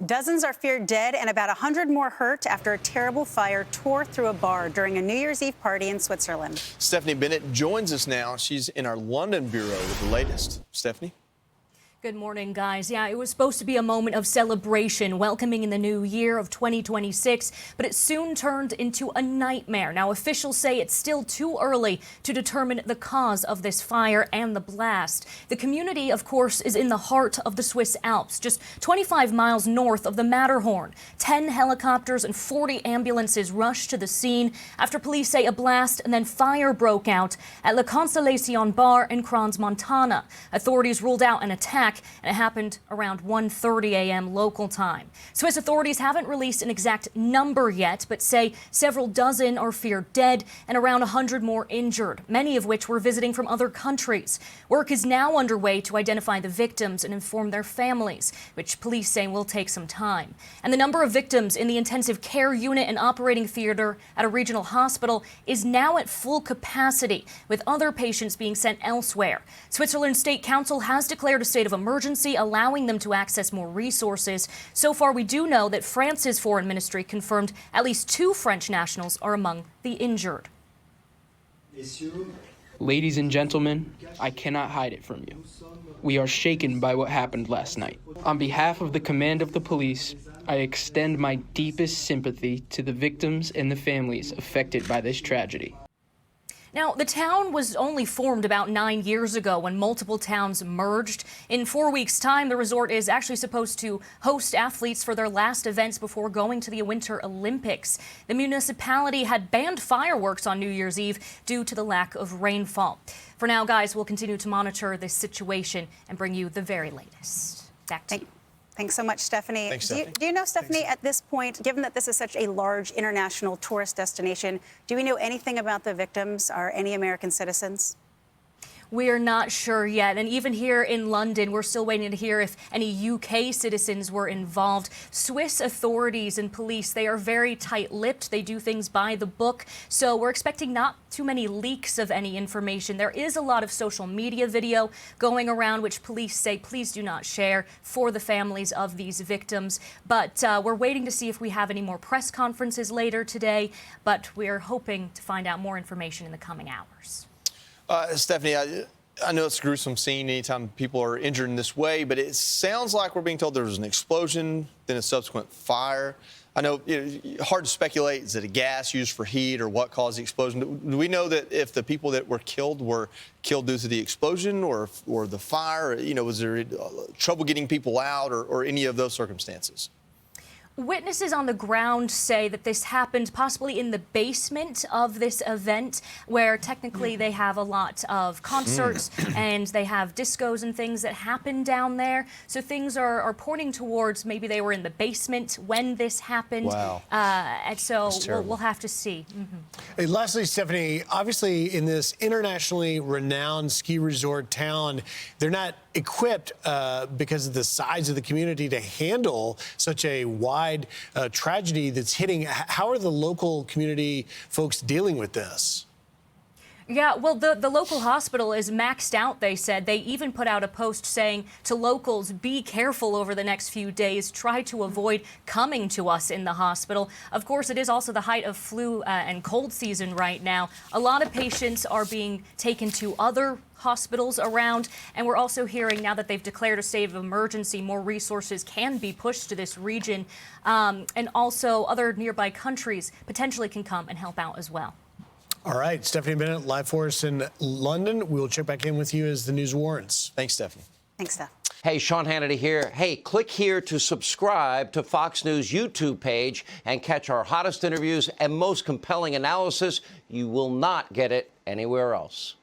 Dozens are feared dead and about 100 more hurt after a terrible fire tore through a bar during a New Year's Eve party in Switzerland. Stephanie Bennett joins us now. She's in our London bureau with the latest. Stephanie? Good morning, guys. Yeah, it was supposed to be a moment of celebration, welcoming in the new year of 2026, but it soon turned into a nightmare. Now, officials say it's still too early to determine the cause of this fire and the blast. The community, of course, is in the heart of the Swiss Alps, just 25 miles north of the Matterhorn. 10 helicopters and 40 ambulances rushed to the scene after police say a blast and then fire broke out at La Constellation Bar in Crans-Montana. Authorities ruled out an attack, and it happened around 1:30 a.m. local time. Swiss authorities haven't released an exact number yet, but say several dozen are feared dead and around 100 more injured, many of which were visiting from other countries. Work is now underway to identify the victims and inform their families, which police say will take some time. And the number of victims in the intensive care unit and operating theater at a regional hospital is now at full capacity, with other patients being sent elsewhere. Switzerland's State Council has declared a state of emergency, allowing them to access more resources. So far, we do know that France's foreign ministry confirmed at least 2 French nationals are among the injured. Ladies and gentlemen, I cannot hide it from you. We are shaken by what happened last night. On behalf of the command of the police, I extend my deepest sympathy to the victims and the families affected by this tragedy. Now, the town was only formed about 9 years ago when multiple towns merged. In 4 weeks' time, the resort is actually supposed to host athletes for their last events before going to the Winter Olympics. The municipality had banned fireworks on New Year's Eve due to the lack of rainfall. For now, guys, we'll continue to monitor this situation and bring you the very latest. Back to you. Thanks so much, Stephanie. Thanks, Stephanie. Do you know, Stephanie, at this point, given that this is such a large international tourist destination, do we know anything about the victims? Are any American citizens? We're not sure yet. And even here in London, we're still waiting to hear if any UK citizens were involved. Swiss authorities and police, they are very tight-lipped. They do things by the book. So we're expecting not too many leaks of any information. There is a lot of social media video going around, which police say, please do not share for the families of these victims. But we're waiting to see if we have any more press conferences later today. But we're hoping to find out more information in the coming hours. Stephanie, I know it's a gruesome scene anytime people are injured in this way, but it sounds like we're being told there was an explosion, then a subsequent fire. I know hard to speculate, is it a gas used for heat or what caused the explosion? Do we know that if the people that were killed due to the explosion or the fire? Was there trouble getting people out or any of those circumstances? Witnesses on the ground say that this happened possibly in the basement of this event, where technically they have a lot of concerts and they have discos and things that happen down there. So things are pointing towards maybe they were in the basement when this happened. Wow. And so we'll have to see. Hey, lastly, Stephanie, obviously in this internationally renowned ski resort town, they're not equipped because of the size of the community to handle such a wide tragedy that's hitting. How are the local community folks dealing with this? Yeah, well, the local hospital is maxed out, they said. They even put out a post saying to locals, be careful over the next few days. Try to avoid coming to us in the hospital. Of course, it is also the height of flu and cold season right now. A lot of patients are being taken to other hospitals around, and we're also hearing now that they've declared a state of emergency, more resources can be pushed to this region, and also other nearby countries potentially can come and help out as well. All right, Stephanie Bennett, live for us in London. We'll check back in with you as the news warrants. Thanks, Stephanie. Thanks, Steph. Hey, Sean Hannity here. Hey, click here to subscribe to Fox News YouTube page and catch our hottest interviews and most compelling analysis. You will not get it anywhere else.